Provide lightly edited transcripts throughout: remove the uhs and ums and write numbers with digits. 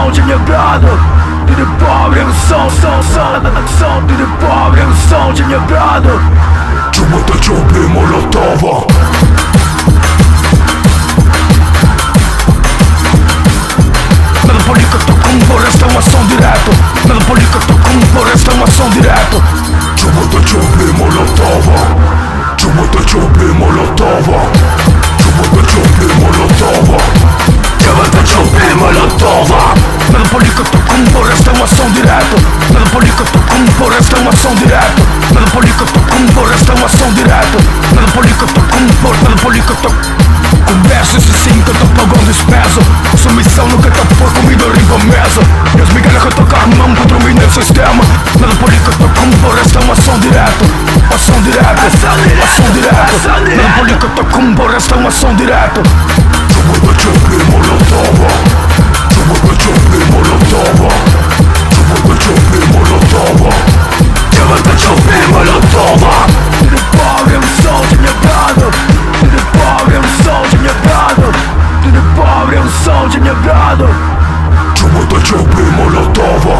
som de quebrado. Tudo pobre é um som tudo pobre é um som de quebrado. Чего ты чё, Молотова? Nada política, tô com floresta, uma ação direto. Nada política, tô com floresta, uma ação direto. Чего ты чё, Молотова? Чего ты чё, Молотова? Чего ты чё, Молотова? Chama tá chope Molotova. Nada política, tô com floresta, uma ação direto. Nada política, tô com floresta, uma ação direto. Nada política, tô com floresta, uma ação direto. Nada política, tô com floresta, nada política, tô conversa esse sim que eu tô pagando despeso. Submissão nunca tá por comida riba mesa. Deus me quer que eu tocar a mão contra o meu sistema. Nada política, tô com floresta, uma ação direto. Ação direto, ação direto. Nada política, tô com floresta, uma ação direto. Чего ты чё, Молотова? Чего ты чё, Молотова? Чего ты чё, Молотова? Chama tá chope Molotova. Tudo pobre é um som de quebrado. Tudo pobre é um som de quebrado. Tudo pobre é um som de quebrado. Чего ты чё, Молотова?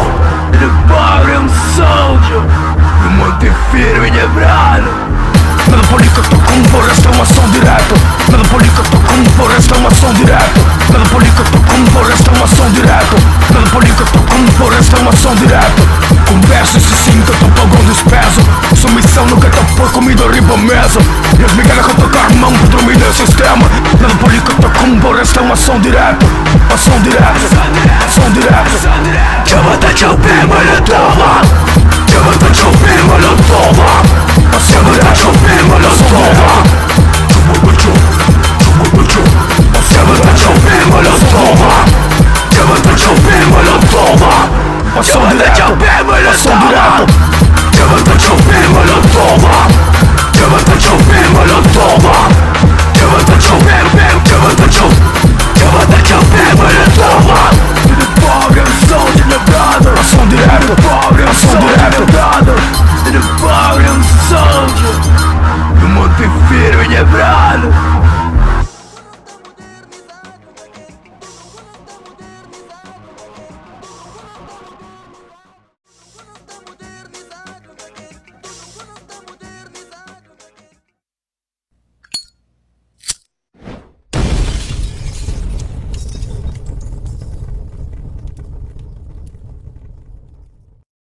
Tudo pobre é um som de me manter firme e quebrado. Nada política, tô com floresta, uma ação direto. Nada política, tô com floresta, uma ação direto. Nada política, tô com floresta, uma ação direto. Nada política, tô com floresta, uma ação direto. Conversa esse sim que eu tô pagando despeso. Submissão nunca tá por comida riba mesa. Deus me quer que eu tocar a mão pra dormir nesse sistema. Nada política, tô com floresta, uma ação direto. Ação direto, ação direto. Chama tá chope Molotova. Chama tá chope Molotova. Chama tá chope Molotova. Чего ты чё? Чего ты чё? Chama tá chope Molotova. Chama tá chope Molotova. Ação direto, ação direto. Chama tá chope Molotova. Chama tá chope Molotova. Chama tá chope Molotova. Tudo pobre é um som de quebrado. Ação direto, pobre é um som de quebrado. Tudo pobre é um som de me manter firme e quebrado.